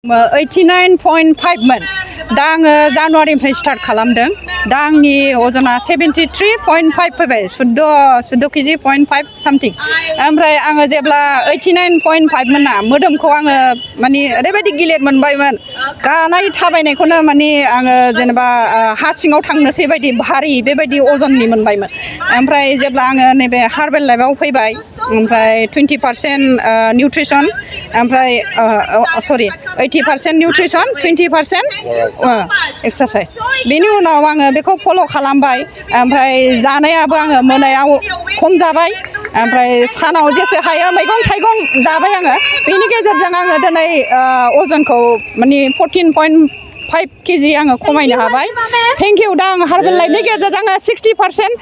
89.5 मोन दा आङो जानुवारिनिफ्राय स्टार्ट खालामदों दा आंनि अजना 73.5 फैबाय 14 केजि 0.5 सामथिं ओमफ्राय आङो जेब्ला 89.5 मोन ना मोदोमखौ आङो माने ओरैबायदि गिलिर मोनबायमोन गानाय थाबायनायखौनो माने आङो जेनेबा हा सिङाव थांनोसै बायदि भारी बेबायदि अजननि मोनबायमोन ओमफ्राय जेब्ला आङो नैबे हार्बेल लाइफआव फैबाय ओमफ्राय 20% निउट्रिसन ओमफ्राय सरि 80% निउट्रिसन 20% एक्सारसाइज बेनि उनाव आङो बेखौ फल' खालामबाय ओमफ्राय जानायाबो आङो मोनायाव खम जाबाय ओमफ्राय सानाव जेसे हायो मैगं थाइगं जाबाय आङो बेनि गेजेरजों आङो दिनै अजनखौ माने 14.5 केजि आङो खमायनो हाबाय थेंक इउ दा आं हार्बेल लाइफनि गेजेरजों आङो 60%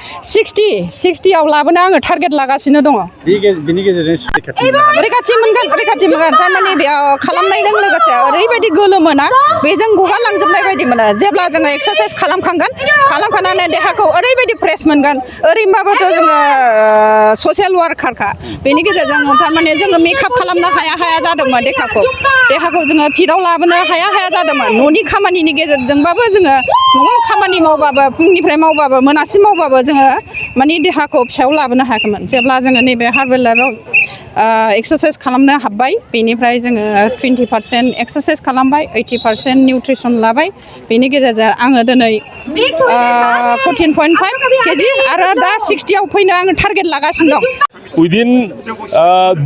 60आव लाबोनो आङो टारगेट लागासिनो दङ बेनि गेजेरजों रैखाथि मोनगोन थारमाने बेयाव खालामनायजों लोगोसे ओरैबायदि गोलोमोना बेजों गुगालांजोबनाय बायदि मोनो जेब्ला जोङो एक्सारसाइज खालामखानानै देहाखौ ओरैबायदि फ्रेस मोनगोन ओरैनोबाबोथ' जोङो ससियेल वार्कारखा बेनि गेजेरजों थारमाने जोङो मेकआप खालामनो हाया जादोंमोन देहाखौ जोङो फिटआव लाबोनो हाया जादोंमोन न'नि खामानिनि गेजेरजोंबाबो जोङो न'आव खामानि मावबाबो फुंनिफ्राय मावबाबो मोनासिम मावबाबो जोङो माने देहाखौ फिसायाव लाबोनो हायाखैमोन जेब्ला जोङो नैबे हार्बेल लाइफआव एक्सारसाइज खालामनो हाब्बाय बेनिफ्राय जोङो 20% एक्सारसाइज खालामबाय 80% निउट्रिसन लाबाय बेनि गेजेरजों आङो दिनै 14.5 केजि आरो दा 60आव फैनो आङो टारगेट लागासिनो दं উইদিন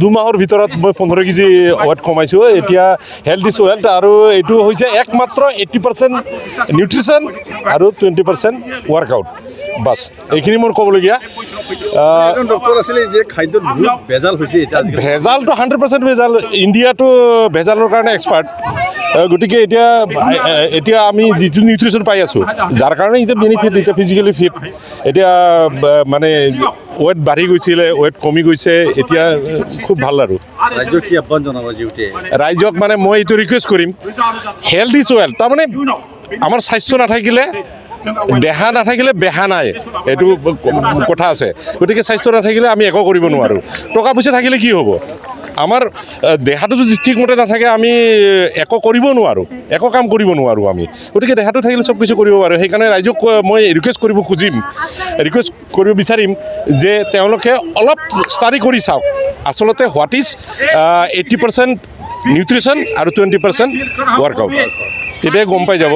2 মাহৰ ভিতৰত মই 15 কেজি ৱেট কমাইছোঁ এতিয়া হেল্থ ইজ ৱেল্থ আৰু এইটো হৈছে একমাত্ৰ 80% নিউট্ৰিশ্যন আৰু 20% ৱৰ্কআউট বাছ এইখিনি মোৰ ক'বলগীয়া ডক্টৰ আছিলে যে খাদ্যত বহুত ভেজাল হৈছে ভেজালটো 100% ভেজাল ইণ্ডিয়াটো ভেজালৰ কাৰণে এক্সপাৰ্ট গতিকে এতিয়া আমি যিটো নিউট্ৰিশ্যন পাই আছোঁ যাৰ কাৰণে এতিয়া বেনিফিট এতিয়া ফিজিকেলি ফিট এতিয়া মানে ৱেট বাঢ়ি গৈছিলে ৱেট কমি গৈছে এতিয়া খুব ভাল আৰু ৰাজ্যক কি আহ্বান জনাব যিহেতু ৰাজ্যক মানে মই এইটো request Karim health is wealth তাৰমানে আমাৰ স্বাস্থ্য নাথাকিলে দেহা নাথাকিলে বেহা নাই এইটো কথা আছে গতিকে স্বাস্থ্য নাথাকিলে আমি একো কৰিব নোৱাৰোঁ টকা পইচা থাকিলে কি হ'ব আমাৰ দেহাটো যদি ঠিকমতে নাথাকে আমি একো কৰিব নোৱাৰোঁ একো কাম কৰিব নোৱাৰোঁ আমি গতিকে দেহাটো থাকিলে চব কিছু কৰিব পাৰোঁ সেইকাৰণে ৰাইজক মই ৰিকুৱেষ্ট কৰিব বিচাৰিম যে তেওঁলোকে অলপ ষ্টাডি কৰি চাওক আচলতে হোৱাট ইজ 80% নিউট্ৰিশ্যন আৰু 20% ৱৰ্কআউট তেতিয়াই গম পাই যাব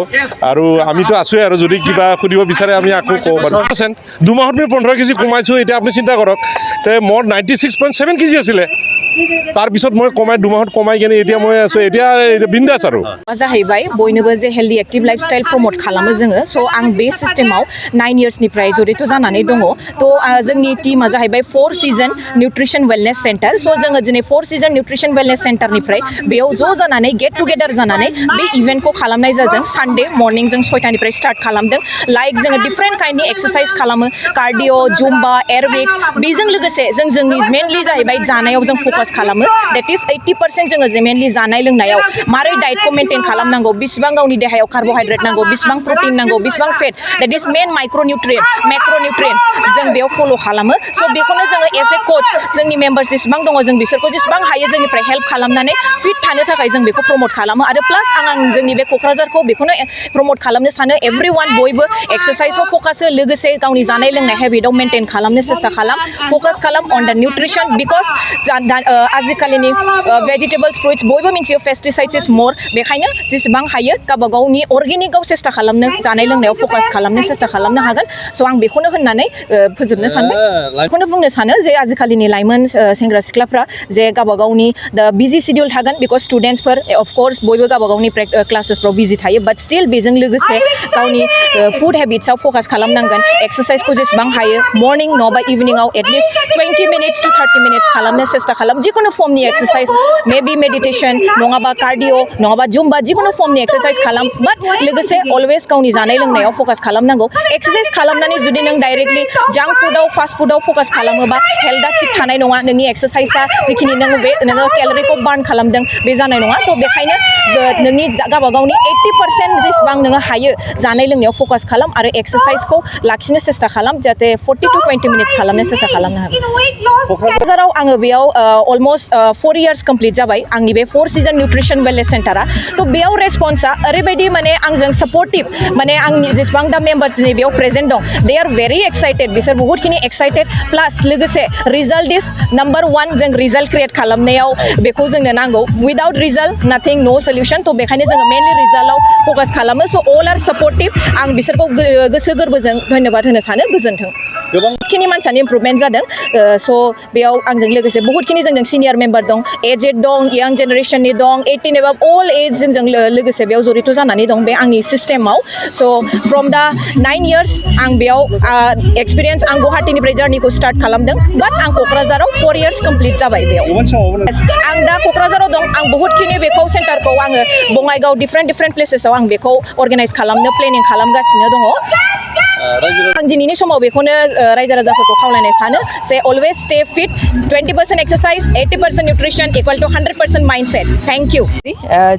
আৰু আমিতো আছোৱে আৰু যদি কিবা সুধিব বিচাৰে আমি আকৌ ক'ব পাৰোঁ 2 মাহত মই 15 কেজি কমাইছোঁ এতিয়া আপুনি চিন্তা কৰক তে মোৰ 96.7 কেজি আছিলে তাৰপিছত মই 2 মাহত কমাই কিনে এতিয়া মই আছোঁ এতিয়া বিন্দাছ আৰু जाहैबाय बयनोबो जे हेल्दी एक्टिभ लाइफस्टाइल प्रमोट खालामो जोङो स' आं बे सिस्टेमाव 9 इयार्सनिफ्राय जड़ित जानानै दङ थ' जोंनि टीमा जाहैबाय 4 सिजन निउट्रिशन वेलनेस सेन्टार स' जोङो दिनै 4 सिजन निउट्रिशन वेलनेस सेन्टारनिफ्राय बेयाव ज' जानानै गेट टुगेदार जानानै बे इभेन्टखौ खालामनाय जादों सानडे मर्निं जों 6टानिफ्राय स्टार्ट खालामदों लाइक जोङो डिफरेन्ट काइन्डनि एक्सारसाइज खालामो कार्डिअ जुम्बा एरबिक्स बेजों लोगोसे जों जोंनि मेनलि जाहैबाय जानायाव जों फकास खालामो दैट इज 80% जोङो जे मेनलि जानाय लोंनायाव मारै डाइटखौ मेनटेन खालामनांगौ बेसेबां गावनि देहायाव कार्बोहाइड्रेट नांगौ बेसेबां प्रटिन नांगौ बेसेबां फेट दैट इज मेन माइक्रोनिउट्रियेन्ट मैक्रोनिउट्रियेन्ट जों बेयाव फल' खालामो स' बेखौनो जोङो एज ए कोच जोंनि मेम्बार्स जेसेबां दङ जों बिसोरखौ जेसेबां हायो जोंनिफ्राय हेल्प खालामनानै फिट थानो थाखाय जों बेखौ प्रमोट खालामो आरो प्लास आं जोंनि बे क'क्राझारखौ बेखौनो प्रमोट खालामनो सानो एभ्रिवान बयबो एक्सारसाइजआव फकास हो लोगोसे गावनि जानाय लोंनाय हेबिटआव मेनटेन खालामनो सेस्था खालाम फकास खालाम अन द निउट्रिशन बिकज आजिखालिनि भेजिटेबल्स फ्रुइट्स बयबो मिथियो पेस्टिसाइड्स इज मोर बेखायनो जेसेबां हायो गावबा गावनि अर्गेनिकआव सेस्था खालामनो जानाय लोंनायाव फकास खालामनो सेस्था खालामनो हागोन स' आं बेखौनो होननानै फोजोबनो सानदों बेखौनो बुंनो सानो जे आजिखालिनि लाइमोन सेंग्रा सिख्लाफ्रा जे गावबा गावनि द बिजि सिडिउल थागोन बिकज स्टुडेन्टसफोर अफकर्स बयबो गावबा गावनि क्लासेसफ्राव बिजि थायो बाट स्टिल बेजों लोगोसे गावनि फुड हेबिट्सआव फकास खालामनांगोन एक्सारसाइजखौ जेसेबां हायो मर्निं नङाबा इभिनिंआव एटलिस्ट 20 मिनिट्स टु 30 मिनिट्स खालामनो सेस्था खालाम जिखुनु फर्मनि एक्सारसाइज मेबि मेडिटेशन नङाबा कार्डिअ नङाबा जुम्बा जिखुनु फर्मनि एक्सारसाइज खालाम बाट लोगोसे अलवेज गावनि जानाय लोंनायाव फकास खालामनांगौ एक्सारसाइज खालामनानै जुदि नों डाइरेक्टलि जांक फुडआव फास्ट फुडआव फकास खालामोबा हेल्थआ थिग थानाय नङा नोंनि एक्सारसाइजआ जिखिनि नोङो केलरिखौ बार्न खालामदों बे जानाय नङा थ' बेखायनो नोंनि गावबा गावनि 80% जेसेबां नोङो हायो जानाय लोंनायाव फकास खालाम आरो एक्सारसाइसखौ लाखिनो सेस्था खालाम जाहाथे 40 to 20 मिनिट्स खालामनो सेस्था खालामनो हागोन क'क्राझाराव आङो बेयाव अलमस्ट 4 इयार्स कमप्लिट जाबाय आंनि बे 4 सिजन निउट्रिसन वेलनेस सेन्टारा थ' बेयाव रेसपन्सा ओरैबायदि माने आंजों सापर्टिभ माने आंनि जेसेबां दा मेम्बार्स दिनै बेयाव प्रेजेन्ट दं दे आर भेरि एक्साइटेड बिसोर बहुतखिनि एक्साइटेड प्लास लोगोसे रिजाल्ट इज नाम्बार 1 जों रिजाल्ट क्रिएट खालामनायाव बेखौ जोंनो नांगौ उइदाउट रिजाल्ट नाथिं नो सल्युसन थ' बेखायनो जोङो मेनलि रिजाल्टआव फकास खालामो स' अल आर सापर्टिभ आं बिसोरखौ गोसो गोरबोजों धन्यबाद होनो सानो गोजोन्थों बहुतखिनि मानसियानो इमप्रुभमेन्ट जादों स' बेयाव आंजों लोगोसे बहुतखिनि जोंजों सिनियर मेम्बार दं एजेड दं यां जेनेरेसननि दं 18 एबा अल एज जोंजों लोगोसे बेयाव जरित जानानै दं बे आंनि सिस्टेमाव स' फ्रम दा 9 इयार्स आं बेयाव एक्सपिरियेन्स आं गुवाहाटीनिफ्राय जार्निखौ स्टार्ट खालामदों बाट आं क'क्राझाराव 4 इयार्स कमप्लिट जाबाय बेयाव आं दा क'क्राझाराव दं आं बहुतखिनि बेखौ सेन्टारखौ आङो बङाइगाव डिफरेन्ट प्लेसेसाव आं बेखौ अर्गानाइज खालामनो प्लेनिं खालामगासिनो दङ आं दिनैनि समाव बेखौनो रायजो राजाफोरखौ खावलायनाय सानो से always stay fit 20% exercise 80% nutrition equal to 100% mindset thank you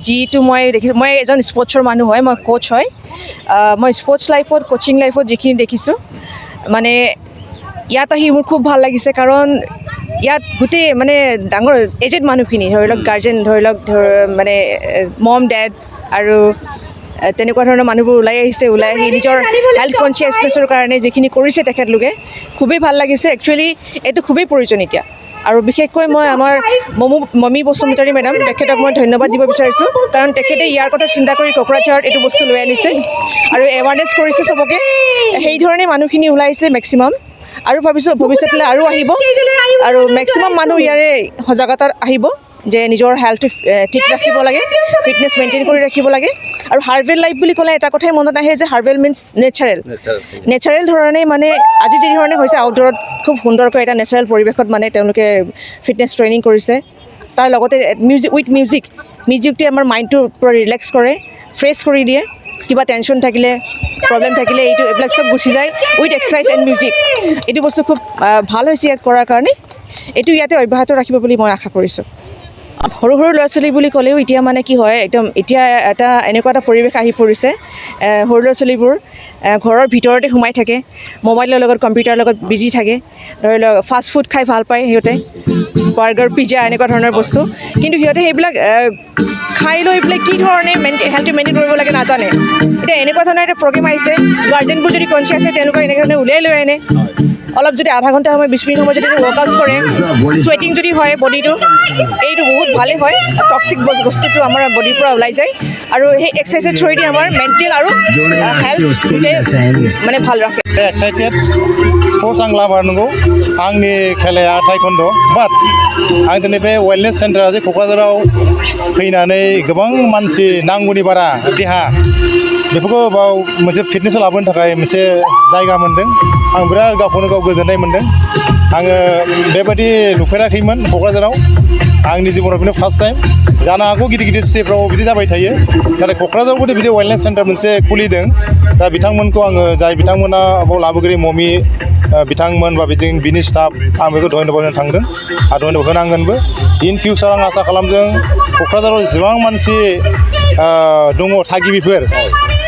যিটো মই দেখিছোঁ মই এজন স্পৰ্টছৰ মানুহ হয় মই কোচ হয় মই স্পৰ্টছ লাইফত কোচিং লাইফত যিখিনি দেখিছোঁ মানে ইয়াত আহি মোৰ খুব ভাল লাগিছে কাৰণ ইয়াত গোটেই মানে ডাঙৰ এজেড মানুহখিনি ধৰি লওক গাৰ্জেন ধৰি লওক মানে মম ডেড আৰু তেনেকুৱা ধৰণৰ মানুহবোৰ ওলাই আহিছে ওলাই আহি নিজৰ হেল্থ কনচিয়াছনেছৰ কাৰণে যিখিনি কৰিছে তেখেতলোকে খুবেই ভাল লাগিছে একচুৱেলি এইটো খুবেই প্ৰয়োজন এতিয়া আৰু বিশেষকৈ মই আমাৰ মমী বসুমতাৰী মেডাম তেখেতক মই ধন্যবাদ দিব বিচাৰিছোঁ কাৰণ তেখেতে ইয়াৰ কথা চিন্তা কৰি কোকৰাঝাৰত এইটো বস্তু লৈ আনিছে আৰু এৱাৰনেছ কৰিছে চবকে সেই ধৰণে মানুহখিনি ওলাইছে মেক্সিমাম আৰু ভাবিছোঁ ভৱিষ্যতলৈ আৰু আহিব আৰু মেক্সিমাম মানুহ ইয়াৰে সজাগতাত আহিব যে নিজৰ হেল্থটো ঠিক ৰাখিব লাগে ফিটনেছ মেইনটেইন কৰি ৰাখিব লাগে আৰু হাৰ্বেল লাইফ বুলি ক'লে এটা কথাই মনত আহে যে হাৰ্বেল মিনছ নেচাৰেল ধৰণে মানে আজি যি ধৰণে হৈছে আউটডোৰত খুব সুন্দৰকৈ এটা নেচাৰেল পৰিৱেশত মানে তেওঁলোকে ফিটনেছ ট্ৰেইনিং কৰিছে তাৰ লগতে মিউজিকটোৱে আমাৰ মাইণ্ডটো পূৰা ৰিলেক্স কৰে ফ্ৰেছ কৰি দিয়ে কিবা টেনশ্যন থাকিলে প্ৰব্লেম থাকিলে এইবিলাক চব গুচি যায় উইথ এক্সাৰচাইজ এণ্ড মিউজিক এইটো বস্তু খুব ভাল হৈছে ইয়াত কৰাৰ কাৰণে এইটো ইয়াতে অব্যাহত ৰাখিব বুলি মই আশা কৰিছোঁ সৰু ল'ৰা ছোৱালী বুলি ক'লেও এতিয়া মানে কি হয় একদম এতিয়া এনেকুৱা এটা পৰিৱেশ আহি পৰিছে সৰু ল'ৰা ছোৱালীবোৰ ঘৰৰ ভিতৰতে সোমাই থাকে মোবাইলৰ লগত কম্পিউটাৰৰ লগত বিজি থাকে ধৰি লওক ফাষ্ট ফুড খাই ভাল পায় সিহঁতে বাৰ্গাৰ পিজ্জা এনেকুৱা ধৰণৰ বস্তু কিন্তু সিহঁতে সেইবিলাক খাই লৈ পেলাই কি ধৰণে হেল্থটো মেইনটেইন কৰিব লাগে নাজানে এতিয়া এনেকুৱা ধৰণৰ এটা প্ৰগ্ৰেম আহিছে গাৰ্জেনবোৰ যদি কনচিয়াছ হয় তেওঁলোকক এনেকুৱা ধৰণে উলিয়াই লৈ আনে অলপ যদি আধা ঘণ্টা সময় 20 মিনিট সময় যদি ৱৰ্কআউট কৰে চুৱেটিং যদি হয় বডিটো এইটো বহুত ভালেই হয় টক্সিক বস্তুটো আমাৰ বডিৰ পৰা ওলাই যায় আৰু সেই এক্সাৰচাইজৰ থ্ৰুৱেদি আমাৰ মেণ্টেল আৰু হেল্থ মানে ভাল ৰাখে एक्साइटेड स्पर्ट्स आं लाभार नंगौ आंनि खेलाया टाइकन्ड' बाट आं दिनै बे वेलनेस सेन्टारा जे क'क्राझाराव फैनानै गोबां मानसि नांगौनि बारा देहा बेफोरखौ बाव मोनसे फिटनेसआव लाबोनो थाखाय मोनसे जायगा मोन्दों आं बिराद गावखौनो गाव गोजोननाय मोन्दों आङो बेबायदि नुफेराखैमोन क'क्राझाराव आंनि जिबनाव बेनो फार्स्ट टाइम जानो हागौ गिदिर स्टेफ्राव बिदि जाबाय थायो नाथाय क'क्राझारावबो बिदि वेलनेस सेन्टार मोनसे खुलिदों दा बिथांमोनखौ आङो जाय बिथांमोना बाव लाबोगिरि ममि बिथांमोन बा बिनि स्टाफ आं बेखौ धन्यबाद होनो थांदों आरो धन्यबाद होनांगोनबो इन फिउचार आं आसा खालामदों क'क्राझाराव जेसेबां मानसि दङ थागिबिफोर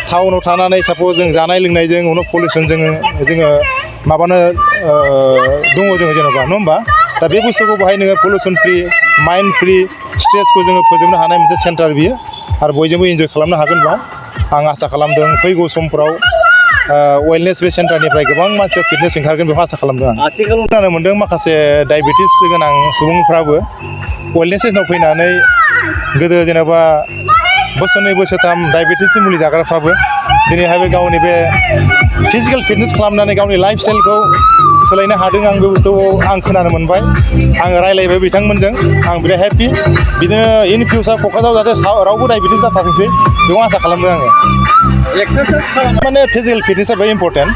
टाउनाव थानानै साप'ज जों जानाय लोंनायजों उनाव पलिउसन जोङो माबानो दङ जोङो जेनेबा नङा होमबा दा बे बुस्थुखौ बाहाय नोङो पलिउसन फ्रि माइन्ड फ्रि स्ट्रेसखौ जोङो फोजोबनो हानाय मोनसे सेन्टार बियो आरो बयजोंबो इन्जय खालामनो हागोन बा आं आसा खालामदों फैगौ समफोराव वेलनेस बे सेन्टारनिफ्राय गोबां मानसिया फिटनेस ओंखारगोन बेखौ आसा खालामदों आं आथिखालाव खोनानो मोन्दों माखासे डायबेटिस गोनां सुबुंफ्राबो वेलनेस सेन्टाराव फैनानै गोदो जेनेबा बोसोरनै बोसोरथाम डायबेटिसनि मुलि जाग्राफ्राबो दिनैहाय बे गावनि बे फिजिकेल फिटनेस खालामनानै गावनि लाइफ स्टाइलखौ सोलायनो हादों आं बे बुस्थुखौ आं खोनानो मोनबाय आं रायज्लायबाय बिथांमोनजों आं बिराद हेपि बिदिनो इन फिउचार क'क्राझाराव जाहाथे रावबो डायबेटिस जाथाराखै बेखौ आसा खालामदों आङो एक्सारसाइज खालामनो माने फिजिकेल फिटनेसा भेरि इम्परटेन्ट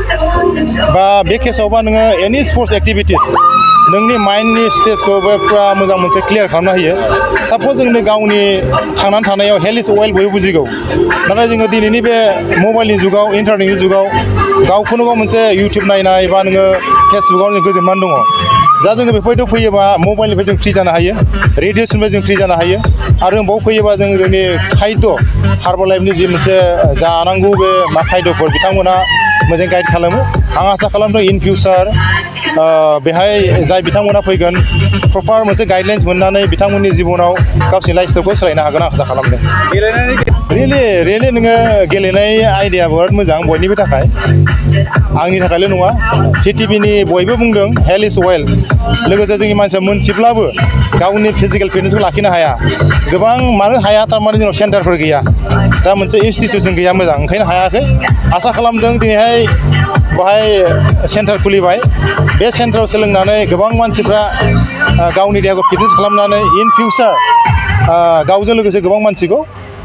बा बे केसावबा नोङो एनि स्पर्ट्स एक्टिभिटिस नोंनि माइन्डनि स्ट्रेसखौबो फुरा मोजां मोनसे क्लियार खालामना होयो साप'ज जोंनो गावनि थांनानै थानायाव हेल्थ इज वेल्थ बयबो बुजिगौ नाथाय जोङो दिनैनि बे मबाइलनि जुगाव इन्टारनेटनि जुगाव गावखौनो गाव मोनसे इउटुब नायनाय बा नोङो फेसबुकाव जों गोजोननानै दङ दा जोङो बेफोरबायदियाव फैयोबा मबाइलनिफ्राय जों फ्रि जानो हायो रेडिय'सनिफ्राय जों फ्रि जानो हायो आरो बाव फैयोबा जों जोंनि खायद' हार्बालाइफनि जि मोनसे जानांगौ बे मा खायद'फोर बिथांमोना मोजां गाइड खालामो आं आसा खालामदों इन फिउचार बेहाय जाय बिथांमोना फैगोन प्रपार मोनसे गाइडलाइन्स मोननानै बिथांमोननि जिबनाव गावसोरनि लाइफ स्टाइलखौ सोलायनो हागोन आं आसा खालामदों रियेलि नोङो गेलेनाय आइडिया बिराद मोजां बयनिबो थाखाय आंनि थाखायल' नङा टिटिभिनि बयबो बुंदों हेल्थ इज वेल्थ लोगोसे जोंनि मानसिया मोनथिब्लाबो गावनि फिजिकेल फिटनेसखौ लाखिनो हाया गोबां मानो हाया थारमाने जोंनाव सेन्टारफोर गैया दा मोनसे इनस्टिटिउसन गैया मोजां ओंखायनो हायाखै आसा खालामदों दिनैहाय बेहाय सेन्टार खुलिबाय बे सेन्टाराव सोलोंनानै गोबां मानसिफ्रा गावनि देहाखौ फिटनेस खालामनानै इन फिउचार गावजों लोगोसे गोबां मानसिखौ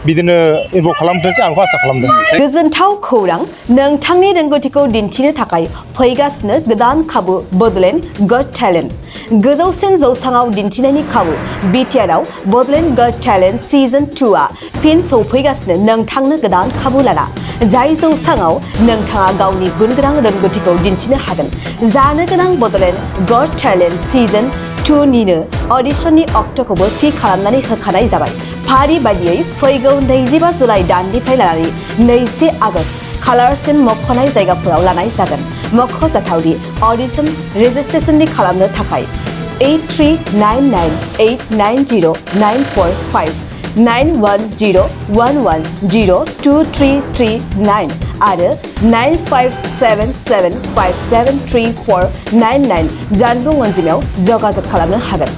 बिदिनो इनभल्भ खालामथोंसै आं बेखौ आसा खालामदों गोजोनथाव खौरां नोंथांनि रोंगौथिखौ दिन्थिनो थाखाय फैगासिनो गोदान खाबु बडलेण्ड गट टेलेन्ट गोजौसिन जौसाङाव दिन्थिनायनि खाबु बिटिआरआव बडलेण्ड गट टेलेन्ट सिजन 2आ फिन सौफैगासिनो नोंथांनो गोदान खाबु लाना जाय जौसाङाव नोंथाङा गावनि गुनगोनां रोंगौथिखौ दिन्थिनो हागोन जानो गोनां बडलेण्ड गट टेलेन्ट सिजन 2निनो अडिशननि अक्ट'खौबो थि खालामनानै होखानाय जाबाय फारि बादियै फैगौ 25 जुलाइ दाननिफ्राय लानानै 2 आगस्त खालारसिम मख'नाय जायगाफोराव लानाय जागोन मख'जाथावदि अडिशन रेजिस्ट्रेशननि खालामनो थाखाय 8399890945 9101102339 आरो 9577573499 जानबुं अनजिमायाव जगाजग खालामनो हागोन